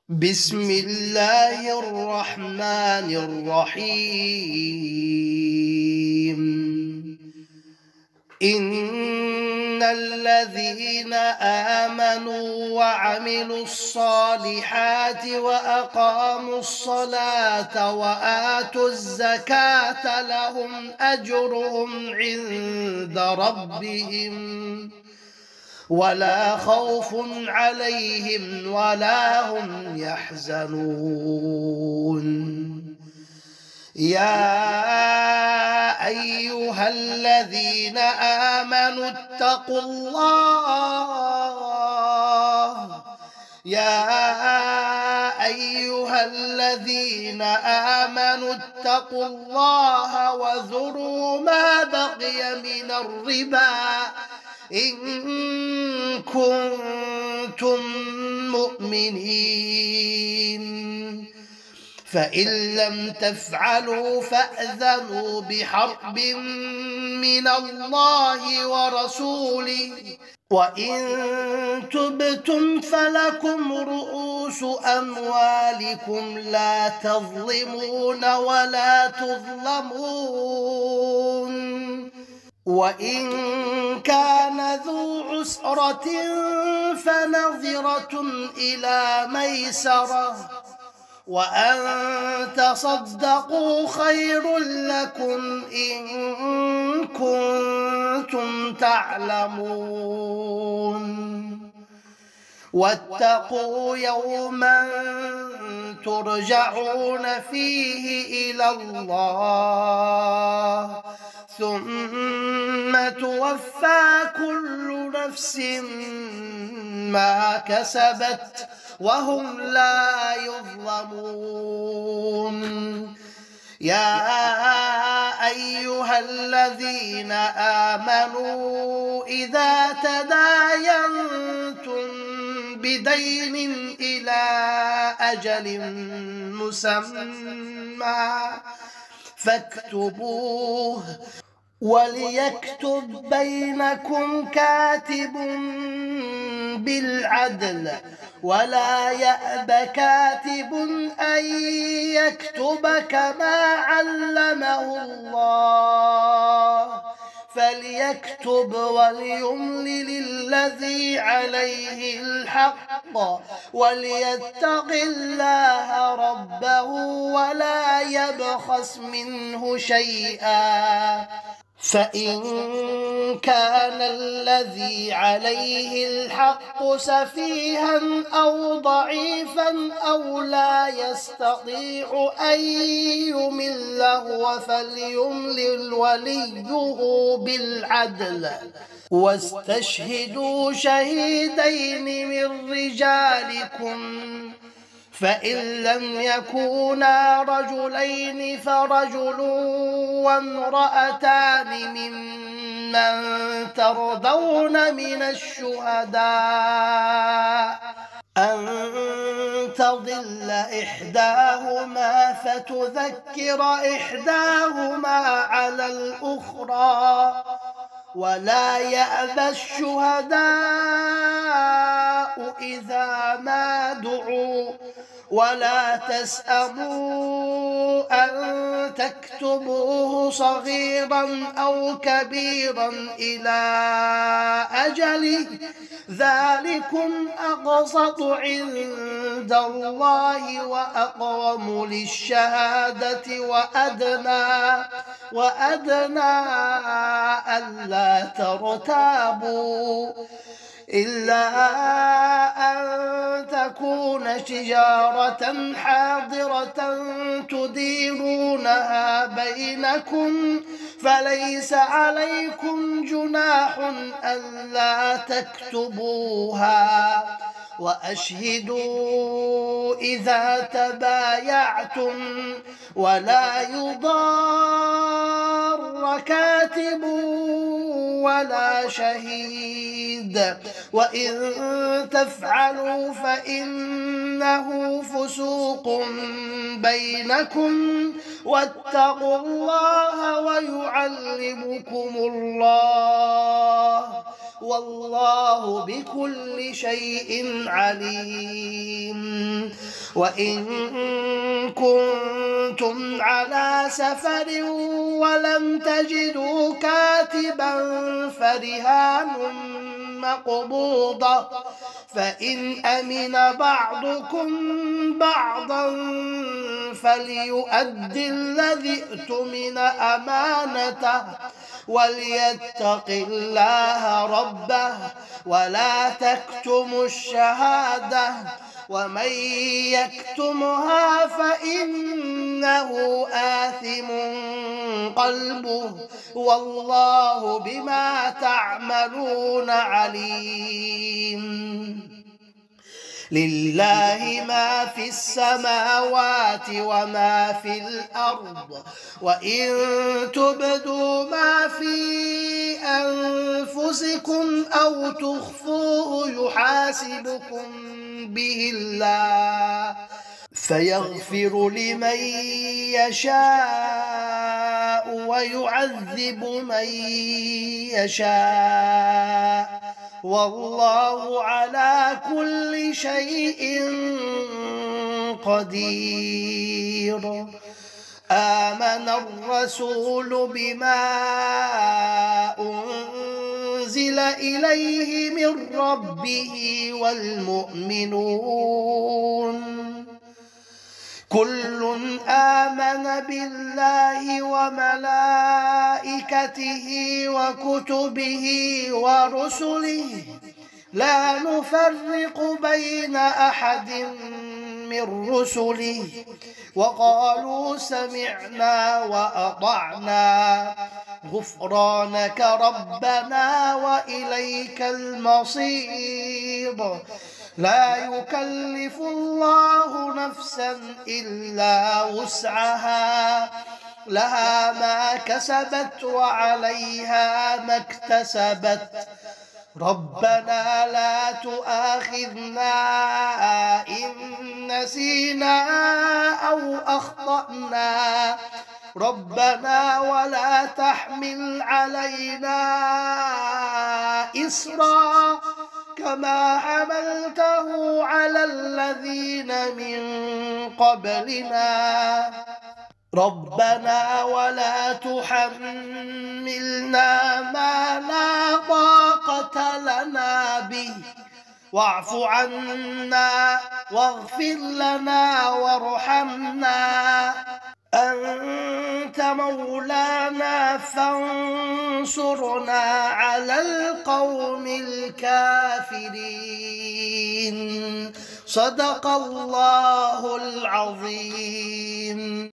بسم الله الرحمن الرحيم. إن الذين آمنوا وعملوا الصالحات وأقاموا الصلاة وآتوا الزكاة لهم أجرهم عند ربهم ولا خوف عليهم ولا هم يحزنون. يا أيها الذين آمنوا اتقوا الله وذروا ما بقي من الربا إن كنتم مؤمنين، فإن لم تفعلوا فأذنوا بحرب من الله ورسوله، وإن تبتم فلكم رؤوس أموالكم لا تظلمون ولا تظلمون. وإن كان ذو عسرة فنظرة إلى ميسرة وأن تصدقوا خير لكم إن كنتم تعلمون. واتقوا يوما ترجعون فيه إلى الله ثم توفى كل نفس ما كسبت وهم لا يظلمون. يا أيها الذين آمنوا إذا تداينتم بدين إلى أجل مسمى فاكتبوه وليكتب بينكم كاتب بالعدل ولا يأب كاتب أن يكتب كما علمه الله فليكتب وليملل الذي عليه الحق وليتق الله ربه ولا يبخس منه شيئا، فإن كان الذي عليه الحق سفيها أو ضعيفا أو لا يستطيع أن يمل هو فليملل وليه بالعدل واستشهدوا شهيدين من رجالكم، فإن لم يكونا رجلين فرجل وامرأتان ممن ترضون من الشهداء أن تضل إحداهما فتذكر إحداهما على الأخرى ولا يأبى الشهداء إذا ما دعوا ولا تسأموا أن تكتبوه صغيرا أو كبيرا إلى أجله ذلكم أقسط عند الله وأقوم للشهادة وأدنى ألا ترتابوا إلا أن تكون تجارة حاضرة تديرونها بينكم فليس عليكم جناح ألا تكتبوها وأشهدوا إذا تبايعتم ولا يضار كاتب ولا شهيد وإن تفعلوا فإنه فسوق بينكم واتقوا الله ويعلمكم الله والله بكل شيء عليم. وإن كنتم على سفر ولم تجدوا كاتبا فرهان مقبوضة، فإن أمن بعضكم بعضا فليؤد الذي اؤتمن أمانته وليتق الله ربه ولا تكتموا الشهادة، ومن يكتمها فإنه آثم قلبه والله بما تعملون عليم. لله ما في السماوات وما في الأرض، وإن تبدوا ما في أنفسكم أو تخفوه يحاسبكم به الله فيغفر لمن يشاء ويعذب من يشاء والله على كل شيء قدير. آمن الرسول بما أنزل إليه من ربه والمؤمنون كل آمن بالله وملائكته وكتبه ورسله لا نفرق بين أحد من رسله وقالوا سمعنا وأطعنا غفرانك ربنا وإليك المصير. لا يكلف الله نفسا إلا وسعها لها ما كسبت وعليها ما اكتسبت ربنا لا تؤاخذنا إن نسينا أو أخطأنا ربنا ولا تحمل علينا إصرا كما حملته على الذين من قبلنا ربنا ولا تحملنا ما لا طاقة لنا به واعف عنا واغفر لنا وارحمنا أنت مولانا فانصرنا على القوم الكافرين. صدق الله العظيم.